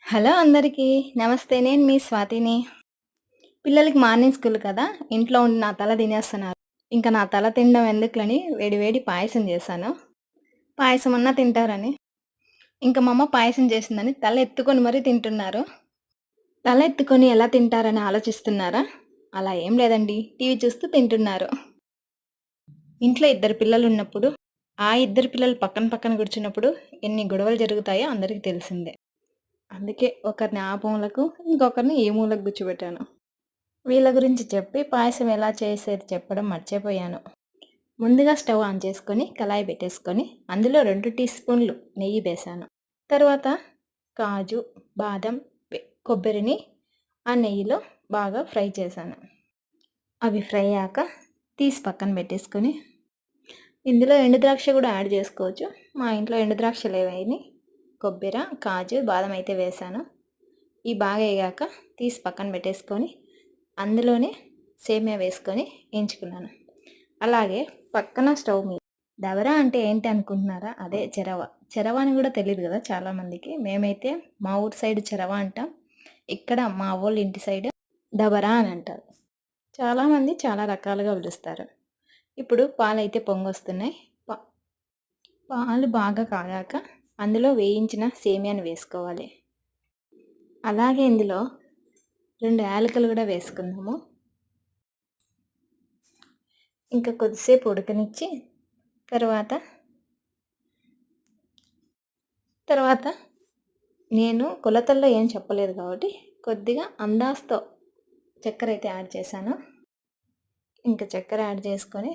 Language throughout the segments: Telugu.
హలో అందరికీ. నమస్తే. నేను మీ స్వాతిని. పిల్లలకి మార్నింగ్ స్కూల్ కదా! ఇంట్లో ఉండి నా తల తినేస్తున్నారు. ఇంక నా తల తినడం ఎందుకులని వేడి వేడి పాయసం చేశాను. పాయసమన్నా తింటారని. ఇంక మా అమ్మ పాయసం చేసిందని తల ఎత్తుకొని మరీ తింటున్నారు. తల ఎత్తుకొని ఎలా తింటారని ఆలోచిస్తున్నారా? అలా ఏం లేదండి. టీవీ చూస్తూ తింటున్నారు. ఇంట్లో ఇద్దరు పిల్లలున్నప్పుడు, ఆ ఇద్దరు పిల్లలు పక్కన పక్కన కూర్చున్నప్పుడు ఎన్ని గొడవలు జరుగుతాయో అందరికీ తెలిసిందే. అందుకే ఒకరిని ఆ మూలకు, ఇంకొకరిని ఈ మూలకు కూర్చోబెట్టాను. వీళ్ళ గురించి చెప్పి పాయసం ఎలా చేసేది చెప్పడం మర్చిపోయాను. ముందుగా స్టవ్ ఆన్ చేసుకొని కళాయి పెట్టేసుకొని అందులో 2 టీ స్పూన్లు నెయ్యి వేశాను. తర్వాత కాజు, బాదం, కొబ్బరిని ఆ నెయ్యిలో బాగా ఫ్రై చేశాను. అవి ఫ్రై అయ్యాక తీసి పక్కన పెట్టేసుకొని ఇందులో ఎండు ద్రాక్ష కూడా యాడ్ చేసుకోవచ్చు. మా ఇంట్లో ఎండు ద్రాక్ష లేవని కొబ్బరి, కాజు, బాదం అయితే వేశాను. ఇవి బాగా వేగాక తీసి పక్కన పెట్టేసుకొని అందులోనే సేమియా వేసుకొని ఎంచుకున్నాను. అలాగే పక్కన స్టవ్ మీద దబరా అంటే ఏంటి అనుకుంటున్నారా? అదే చెరవ. చెరవ అని కూడా తెలియదు కదా చాలామందికి. మేమైతే మా ఊరి సైడ్ చెరవ అంటాం. ఇక్కడ మా వాళ్ళ ఇంటి సైడ్ దబరా అని అంటారు. చాలామంది చాలా రకాలుగా పిలుస్తారు. ఇప్పుడు పాలైతే పొంగొస్తున్నాయి. పాలు బాగా కాగాక అందులో వేయించిన సేమియాని వేసుకోవాలి. అలాగే ఇందులో 2 యాలకులు కూడా వేసుకుందాము. ఇంకా కొద్దిసేపు ఉడకనిచ్చి తర్వాత నేను కొలతల్లో ఏం చెప్పలేదు కాబట్టి కొద్దిగా అందాజుతో చక్కెర అయితే యాడ్ చేశాను. ఇంకా చక్కెర యాడ్ చేసుకొని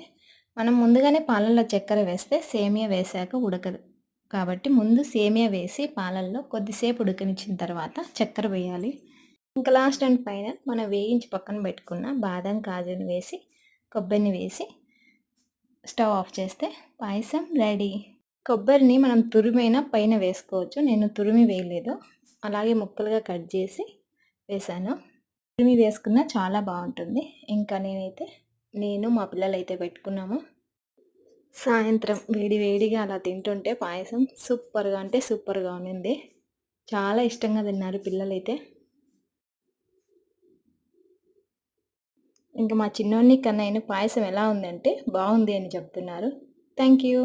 మనం ముందుగానే పాలల్లో చక్కెర వేస్తే సేమియా వేసాక ఉడకదు. కాబట్టి ముందు సేమియా వేసి పాలల్లో కొద్దిసేపు ఉడకనిచ్చిన తర్వాత చక్కెర వేయాలి. ఇంకా లాస్ట్ అండ్ ఫైనల్ మనం వేయించి పక్కన పెట్టుకున్న బాదం, కాజుని వేసి కొబ్బరిని వేసి స్టవ్ ఆఫ్ చేస్తే పాయసం రెడీ. కొబ్బరిని మనం తురిమైనా పైన వేసుకోవచ్చు. నేను తురిమి వేయలేదు. అలాగే ముక్కలుగా కట్ చేసి వేశాను. తురిమి వేసుకున్నా చాలా బాగుంటుంది. ఇంకా నేను మా పిల్లలైతే పెట్టుకున్నాము. సాయంత్రం వేడి వేడిగా అలా తింటుంటే పాయసం సూపర్గా అంటే సూపర్గా ఉన్నింది. చాలా ఇష్టంగా తిన్నారు పిల్లలైతే. ఇంకా మా చిన్నోడిని కన్నయ్యను పాయసం ఎలా ఉందంటే బాగుంది అని చెప్తున్నారు. Thank you.